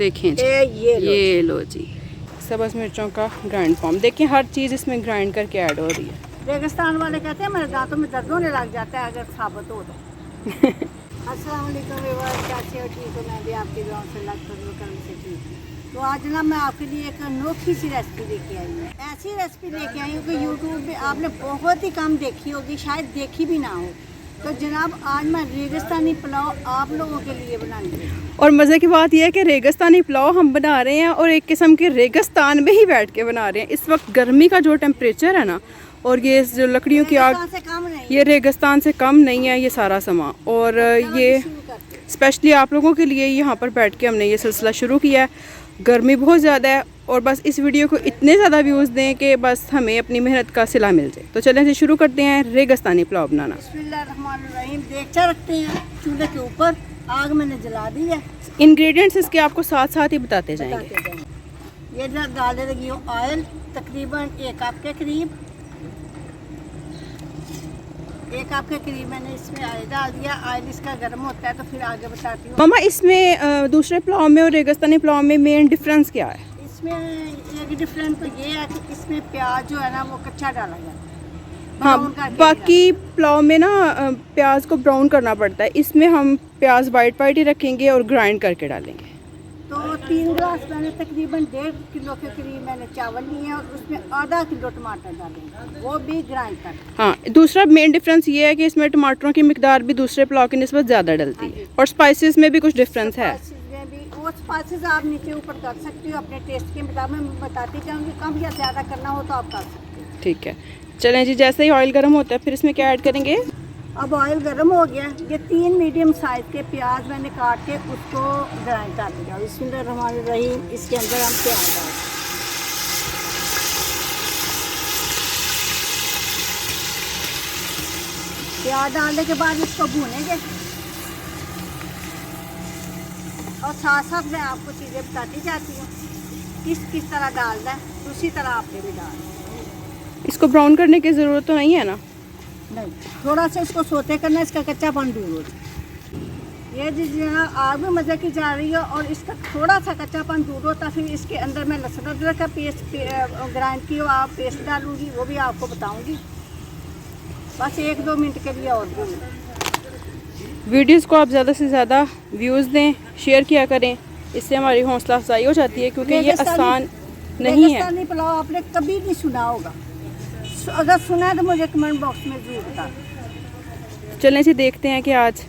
देखें जी, ये लो जी सब्ज़ मिर्चों का ग्राइंड फॉर्म। देखिए हर चीज़ इसमें ग्राइंड करके ऐड हो रही है। रेगिस्तान वाले कहते हैं मेरे दांतों में दर्द होने लग जाता है अगर साबुत हो तो। अस्सलाम वालेकुम व्यूअर्स, कैसे हो? ठीक हो? मैं भी आपके गाँव से कर्म से ठीक हूँ। तो आज ना मैं आपके लिए एक अनोखी सी रेसिपी लेके आई हूँ। ऐसी रेसिपी लेके आई हूँ कि यूट्यूब पे आपने बहुत ही कम देखी होगी, शायद देखी भी ना हो। तो जनाब आज मैं रेगिस्तानी पुलाव आप लोगों के लिए बनाऊंगी। और मज़े की बात यह है कि रेगिस्तानी पुलाव हम बना रहे हैं और एक किस्म के रेगिस्तान में ही बैठ के बना रहे हैं। इस वक्त गर्मी का जो टेम्परेचर है ना, और ये जो लकड़ियों की आग, ये रेगिस्तान से कम नहीं है ये सारा सामान। और ये स्पेशली आप लोगों के लिए यहाँ पर बैठ के हमने ये सिलसिला शुरू किया है। गर्मी बहुत ज़्यादा है और बस इस वीडियो को इतने ज़्यादा व्यूज़ दें कि बस हमें अपनी मेहनत का सिला मिल जाए। तो चलें जी शुरू करते हैं रेगिस्तानी पुलाव बनाना। बिस्मिल्लाहिर्रहमानिर्रहीम। देगचा रखते हैं चूल्हे के ऊपर, आग मैंने जला दी है। इंग्रेडिएंट्स इसके आपको साथ साथ ही बताते जाएंगे। ये डालने लगी हूँ ऑयल, तकरीबन 1 कप के करीब। 1 कप के करीब मैंने इसमें ऑयल डाल दिया। ऑयल इसका गर्म होता है तो फिर आगे बताती हूँ। मामा इसमें दूसरे पुलाव में और रेगिस्तानी पुलाव में मेन डिफरेंस क्या है? इसमें एक डिफरेंस तो ये है कि इसमें प्याज जो है ना वो कच्चा डाला जाता है। हाँ, बाकी पुलाव में ना प्याज को ब्राउन करना पड़ता है। इसमें हम प्याज वाइट ही रखेंगे और ग्राइंड करके डालेंगे। तो 3 गिलास मैंने तकरीबन 1.5 किलो के करीब मैंने चावल लिए और उसमें आधा किलो टमाटर डालेंगे, वो भी ग्राइंड कर। हाँ, दूसरा मेन डिफरेंस ये है कि इसमें टमाटरों की मिकदार भी दूसरे पुलाव की निस्बत ज़्यादा डलती है। और स्पाइसेस में भी कुछ डिफरेंस है। वो स्पाइसेस आप नीचे ऊपर कर सकती हो अपने टेस्ट के मुताबिक। मैं बताती जाऊँगी, कम या ज़्यादा करना हो तो आप कर सकते हो। ठीक है, चलें जी। जैसे ही ऑयल गर्म होता है फिर इसमें क्या ऐड करेंगे? अब ऑयल गर्म हो गया। ये 3 मीडियम साइज के प्याज मैंने काट के उसको ग्राइंड कर दिया। बिस्मिल्लाहिर्रहमानिर्रहीम। इसके अंदर हम प्याज डालें। प्याज डालने के बाद इसको भूनेंगे और साथ साथ मैं आपको चीज़ें बताती जाती हूँ किस तरह डालना है, उसी तरह आपने भी डालना। इसको ब्राउन करने की ज़रूरत तो नहीं है ना? नहीं, थोड़ा सा इसको सोते करना, इसका कच्चापन दूर हो जाए। ये जी आग भी मज़े की जा रही है और इसका थोड़ा सा कच्चापन दूर होता फिर इसके अंदर मैं लहसुन अदरक का पेस्ट ग्राइंड की हुआ पेस्ट डालूंगी, वो भी आपको बताऊंगी। बस 1-2 मिनट के लिए और वीडियोस को आप ज़्यादा से ज़्यादा व्यूज़ दें, शेयर किया करें, इससे हमारी हौसला अफजाई हो जाती है क्योंकि ये आसान नहीं है। रेगिस्तानी पुलाव आपने कभी नहीं सुना होगा, अगर सुना है तो मुझे कमेंट बॉक्स में जरूर बता। चलें जी देखते हैं कि आज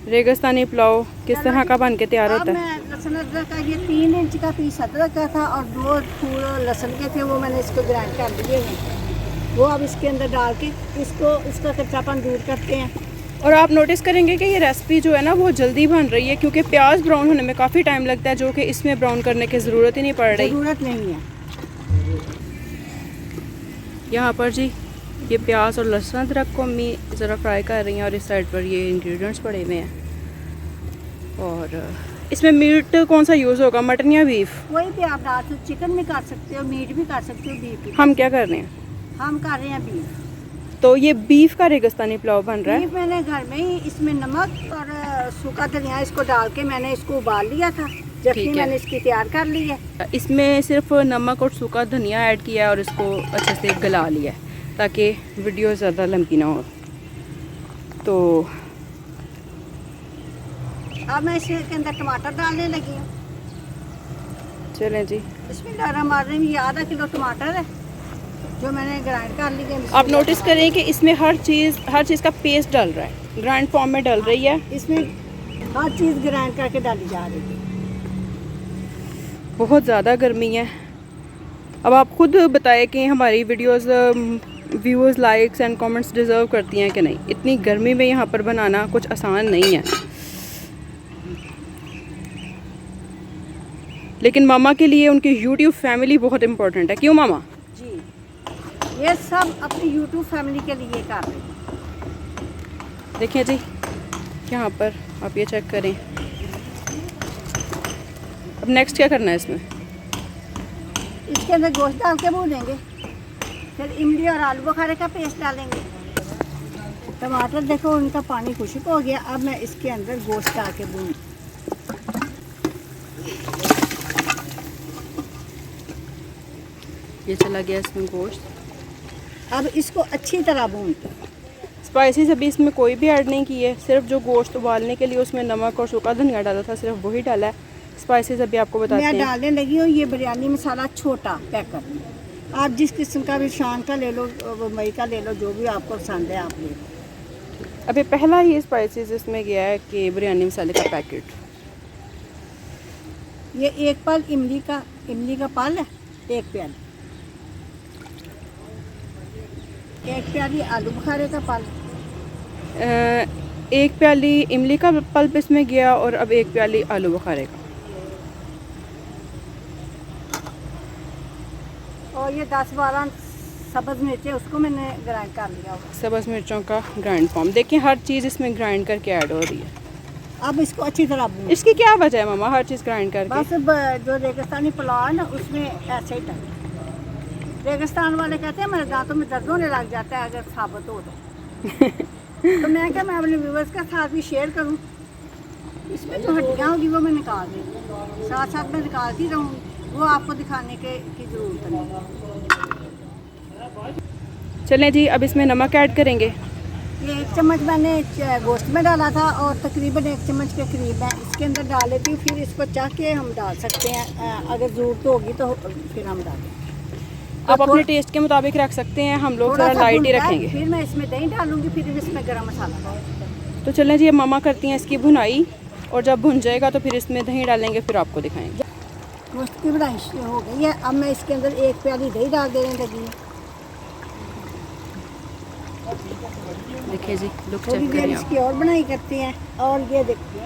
रेगिस्तानी पुलाव किस तरह का बन के तैयार होता है। मैं लहसुन अदरक का ये 3 इंच का पीस अदरक का था और 2 फूल लहसुन के थे, वो मैंने इसको ग्राइंड कर दिए हैं। वो अब इसके अंदर डाल के इसका कच्चापन दूर करते हैं। और आप नोटिस करेंगे कि ये रेसिपी जो है ना वो जल्दी बन रही है क्योंकि प्याज ब्राउन होने में काफ़ी टाइम लगता है, जो कि इसमें ब्राउन करने की ज़रूरत ही नहीं पड़ रही। ज़रूरत नहीं है। यहाँ पर जी ये प्याज और लहसुन अदरक को अम्मी ज़रा फ्राई कर रही हैं और इस साइड पर ये इंग्रेडिएंट्स पड़े हुए हैं। और इसमें मीट कौन सा यूज़ होगा, मटन या बीफ? कोई भी आप डाल सकते, चिकन भी कर सकते हो, मीट भी कर सकते हो, बीफ भी। हम क्या कर रहे हैं? हम कर रहे हैं बीफ। तो ये बीफ का रेगिस्तानी पुलाव बन रहा है। बीफ मैंने घर में ही इसमें नमक और सूखा धनिया इसको डाल के मैंने इसको उबाल लिया था, जबकि मैंने इसकी तैयार कर ली है। इसमें सिर्फ नमक और सूखा धनिया ऐड किया है और इसको अच्छे से गला लिया है ताकि वीडियो ज़्यादा लंबी ना हो। तो अब मैं इसके अंदर टमाटर डालने लगी हूँ। चलें जी। बिस्मिल्लाहिर्रहमानिर्रहीम। ये आधा किलो टमाटर है जो मैंने ग्राइंड कर ली है। आप नोटिस करें कि इसमें हर चीज़ का पेस्ट डल रहा है, ग्राइंड फॉर्म में डल रही है। इसमें हर चीज़ ग्राइंड करके डाली जा रही है। बहुत ज़्यादा गर्मी है। अब आप खुद बताएं कि हमारी videos views, likes and comments deserve करती हैं कि नहीं। इतनी गर्मी में यहाँ पर बनाना कुछ आसान नहीं है, लेकिन मामा के लिए उनकी यूट्यूब फैमिली बहुत इम्पोर्टेंट है। क्यों मामा? जी, ये सब अपनी यूट्यूब फैमिली के लिए कर रहे हैं। देखिए जी यहाँ पर आप ये चेक करें। अब नेक्स्ट क्या करना है इसमें? इसके अंदर गोश्त डाल के भूनेंगे, फिर इमली और आलू बुखारे का पेस्ट डालेंगे। टमाटर देखो उनका पानी खुश्क हो गया। अब मैं इसके अंदर गोश्त डाल के भून। ये चला गया इसमें गोश्त। अब इसको अच्छी तरह भूनते हैं। स्पाइसेस अभी इसमें कोई भी ऐड नहीं की है, सिर्फ जो गोश्त उबालने के लिए उसमें नमक और सूखा धनिया डाला था सिर्फ वही डाला है। स्पाइसेस अभी आपको बताते मैं हैं। डालने लगी हूँ ये बिरयानी मसाला छोटा पैकेट, आप जिस किस्म का भी शान का ले लो, मुंबई का ले लो, जो भी आपको पसंद है आप ले लो। अभी पहला ही स्पाइसेस इसमें गया है कि बिरयानी मसाले का पैकेट। ये एक पल इमली का पल है, एक प्याली, एक प्याली आलू बुखारे का पल, एक प्याली इमली का पल्प इसमें गया और अब एक प्याली आलू बुखारे का। और ये 10-12 सब्ज़ मिर्चें उसको मैंने ग्राइंड कर लिया। सब्ज़ मिर्चों का ग्राइंड फॉर्म देखिए, हर चीज़ इसमें ग्राइंड करके ऐड हो रही है। अब इसको अच्छी तरह भून। इसकी क्या वजह है मामा, हर चीज़ ग्राइंड करके? बस जो रेगिस्तानी पुलाव है ना उसमें ऐसे ही टाइम, रेगिस्तान वाले कहते हैं मेरे दांतों में दर्द होने लग जाता है अगर साबुत हो तो तो मैं क्या, मैं अपने व्यूअर्स के साथ भी शेयर करूं, इसमें जो हड्डियाँ होगी वो मैं निकाल दूँ, साथ साथ मैं निकालती रहूँगी, वो आपको दिखाने की ज़रूरत नहीं। चलें जी, अब इसमें नमक ऐड करेंगे। ये 1 चम्मच मैंने गोश्त में डाला था और तकरीबन 1 चम्मच के करीब मैं इसके अंदर डाल लेती हूँ, फिर इसको चाह के हम डाल सकते हैं, अगर ज़रूरत होगी तो फिर हम डालें। आप अपने टेस्ट के मुताबिक रख सकते हैं, हम लोग थोड़ा लाइट ही रखेंगे। फिर मैं इसमें दही डालूंगी, फिर इसमें गरम मसाला डालूंगी। तो चलें जी, अब मामा करती हैं इसकी भुनाई, और जब भुन जाएगा तो फिर इसमें दही डालेंगे, फिर आपको दिखाएंगे। गोश्त की बनाई हो गई है, अब मैं इसके अंदर 1 प्याली दही डाल देने लगी हूँ। देखिए जी, लुक थोड़ी चेक देर करिए इसकी और बनाई करते हैं। और ये देखिए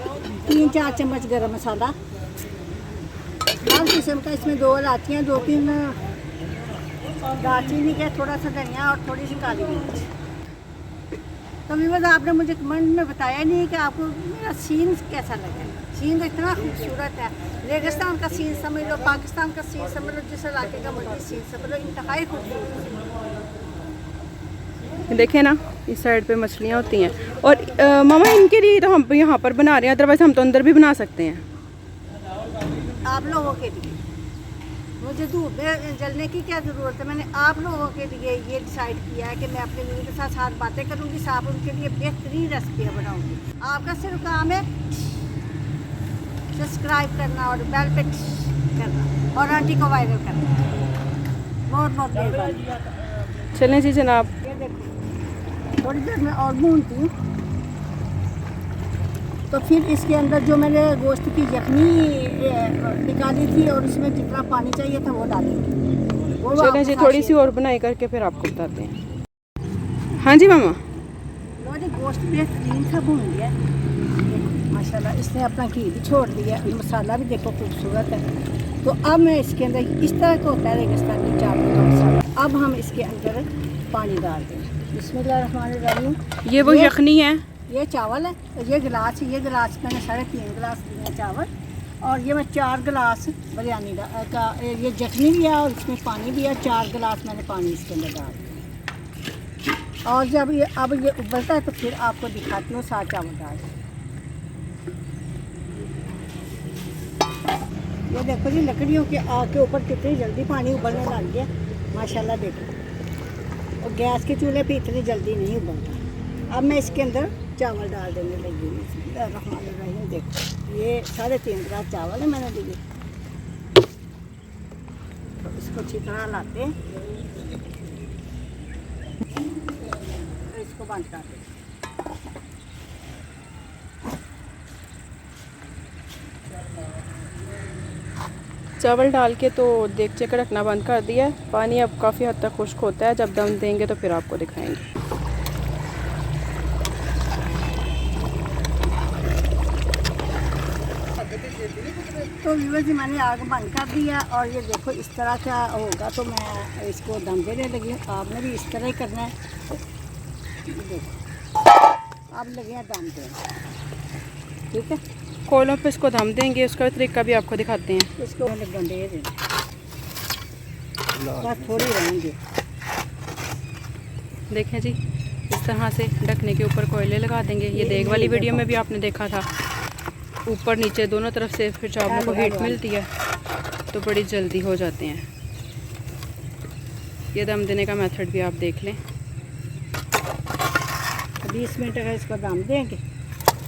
3-4 चम्मच गरम मसाला, हर किस्म का, इसमें 2 इलायचियाँ, 2-3 दालचीनी के, थोड़ा सा धनिया और थोड़ी सी काली मिर्च। तो व्यूअर्स आपने मुझे कमेंट में बताया नहीं कि आपको मेरा सीन कैसा लगा। सीन इतना खूबसूरत है, रेगिस्तान का सीन समझ लो, पाकिस्तान का सीन समझ लो, जिस इलाके का मर्जी सीन समझ लो, इंतहाई खूबसूरत। देखें ना, इस साइड पे मछलियाँ होती हैं। और मामा इनके लिए तो हम यहाँ पर बना रहे हैं, अदरवाइज हम तो अंदर भी बना सकते हैं। आप लोगों के लिए मुझे धूप में जलने की क्या ज़रूरत है, मैंने आप लोगों के लिए ये डिसाइड किया है कि मैं अपने व्यूअर्स के साथ साथ बातें करूँगी, साथ उनके लिए बेहतरीन रेसिपियाँ बनाऊँगी। आपका सिर्फ काम है सब्सक्राइब करना और बेल पे करना और आंटी को वायरल करना। बहुत बहुत मेहरबानी। चलें जी जनाब, ये देखो थोड़ी देर में और भूनती हूँ, तो फिर इसके अंदर जो मैंने गोश्त की यखनी निकाली थी और इसमें जितना पानी चाहिए था वो डालेंगे। चलें जी, थोड़ी सी और बनाई करके फिर आपको बताते हैं। हाँ जी मामा, गोश्त बेहतरीन सा भून गया माशाल्लाह, इसने अपना घी भी छोड़ दिया, मसाला भी देखो खूबसूरत है। तो अब मैं इसके अंदर, इस तरह का होता है रेगिस्तानी चावल का मसाला, अब हम इसके अंदर पानी डाल दें। बिस्मिल्लाहिर्रहमानिर्रहीम। ये वो यखनी है, ये चावल है, ये गिलास है, ये गिलास मैंने 3.5 गिलास लिए चावल, और ये मैं 4 गिलास बिरयानी का, ये यखनी भी है और इसमें पानी भी है, 4 गिलास मैंने पानी इसके अंदर डाल दिया। और जब ये अब ये उबलता है तो फिर आपको दिखाती हूँ, साथ चावल डाल। ये देखो जी, लकड़ियों के आग के ऊपर कितनी जल्दी पानी उबलने लग गया माशाल्लाह, देखो। और गैस के चूल्हे पे इतनी जल्दी नहीं उबलता। अब मैं इसके अंदर चावल डाल देने लगी हूँ। बिस्मिल्लाहिर्रहमानिर्रहीम। देखो ये 3.5 गिलास चावल है मैंने लिए, तो इसको अच्छी तरह लाते हैं, तो इसको बंद कर दें। चावल डाल के तो देगचे का ढकना बंद कर दिया। पानी अब काफ़ी हद तक खुश्क होता है, जब दम देंगे तो फिर आपको दिखाएंगे। तो व्यूअर्स जी मैंने आग बंद कर दिया और ये देखो इस तरह का होगा, तो मैं इसको दम देने लगी हूँ। आपने भी इस तरह ही करना है। देखो आप लगे हैं दम देने, ठीक है। कोयलों पे इसको दम देंगे, उसका तरीका भी आपको दिखाते हैं। इसको बंदे दें, बस थोड़ी रहेंगे। देखें जी, इस तरह से ढकने के ऊपर कोयले लगा देंगे। ये देग वाली वीडियो में भी आपने देखा था, ऊपर नीचे दोनों तरफ से फिर चावलों को हीट मिलती है तो बड़ी जल्दी हो जाते हैं। ये दम देने का मेथड भी आप देख लें। 20 मिनट का इसको दम देंगे,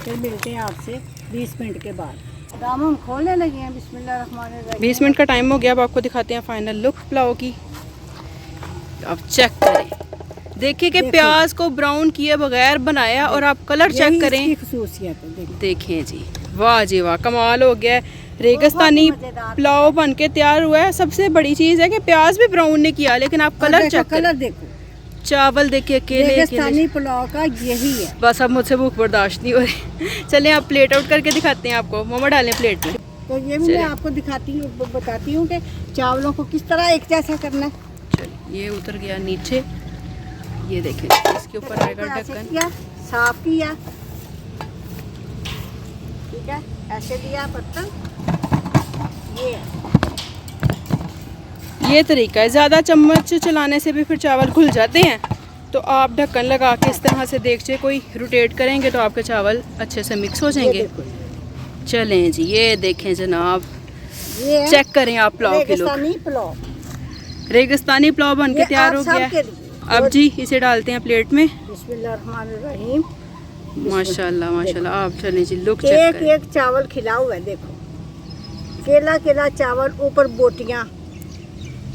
फिर मिलते हैं आपसे 20 मिनट के बाद। दम हम खोलने लगे हैं। बिस्मिल्लाहिर्रहमानिर्रहीम। 20 मिनट का टाइम हो गया। अब आपको दिखाते हैं फाइनल लुक पुलाव की। आप चेक करें, देखिए कि प्याज को ब्राउन किए बगैर बनाया और आप कलर चेक करें। इसकी खुसूसियत है, देखें जी, वाह जी वाह, कमाल हो गया है। रेगिस्तानी पुलाव बन के तैयार हुआ है। सबसे बड़ी चीज़ है कि प्याज भी ब्राउन नहीं किया, लेकिन आप कलर चेक करें। कलर देखो, चावल देखिए अकेले रेगिस्तानी पुलाव का यही है। बस अब मुझसे भूख बर्दाश्त नहीं हो रही। चलें आप प्लेट आउट करके दिखाते हैं आपको। मोमो डालें प्लेट में। तो ये भी मैं आपको दिखाती हूँ, बताती हूँ कि चावलों को किस तरह एक जैसा करना है। चलिए, ये उतर गया नीचे। ये देखें, इसके ऊपर आएगा ढक्कन। साफ किया, ठीक है, ऐसे दिया बर्तन। ये तरीका है। ज़्यादा चम्मच चलाने से भी फिर चावल घुल जाते हैं, तो आप ढक्कन लगा के इस तरह से देख कोई रोटेट करेंगे तो आपके चावल अच्छे से मिक्स हो जाएंगे। चलें जी, ये देखें जनाब, ये चेक करें आप पुलाव के लोग। रेगिस्तानी पुलाव बन के तैयार हो गया। अब जी इसे डालते हैं प्लेट में। बिस्मिल्लाहिर्रहमानिर्रहीम। माशाल्लाह माशाल्लाह। आप चलें जी, लुक चेक करें। एक चावल खिला हुआ है, देखो, केला केला चावल, ऊपर बोटियां,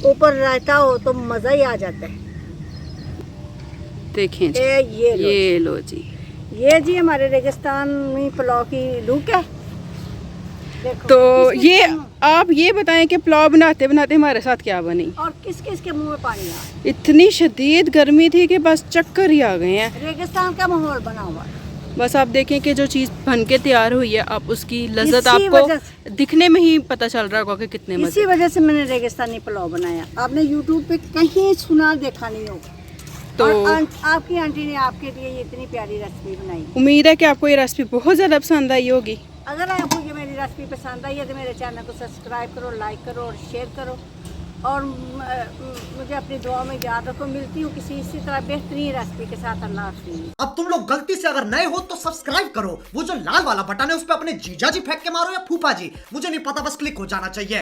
ऊपर रायता हो तो मज़ा ही आ जाता है। देखें जी, ये लो जी, ये जी हमारे रेगिस्तानी पुलाव की लुक है। देखो, तो ये आप ये बताएं कि पुलाव बनाते बनाते हमारे साथ क्या बनी। और किस किस के मुंह में पानी आ। इतनी शदीद गर्मी थी कि बस चक्कर ही आ गए हैं। रेगिस्तान का माहौल बना हुआ है। बस आप देखें कि जो चीज़ बन के तैयार हुई है, आप उसकी लज्जत आपको दिखने में ही पता चल रहा होगा कि कितने मजे। इसी वजह से मैंने रेगिस्तानी पुलाव बनाया। आपने यूट्यूब पे कहीं सुना देखा नहीं होगा। तो आपकी आंटी ने आपके लिए ये इतनी प्यारी रेसिपी बनाई। उम्मीद है कि आपको ये रेसिपी बहुत ज़्यादा पसंद आई होगी। अगर आपको ये मेरी रेसिपी पसंद आई है तो मेरे चैनल को सब्सक्राइब करो, लाइक करो और शेयर करो। और मुझे अपनी दुआ में याद रखो। मिलती हूँ किसी इसी तरह बेहतरीन रेसिपी के साथ। अल्लाह हाफ़िज़। अब तुम लोग गलती से अगर नए हो तो सब्सक्राइब करो। वो जो लाल वाला बटन है उस पर अपने जीजा जी फेंक के मारो या फूफा जी, मुझे नहीं पता, बस क्लिक हो जाना चाहिए।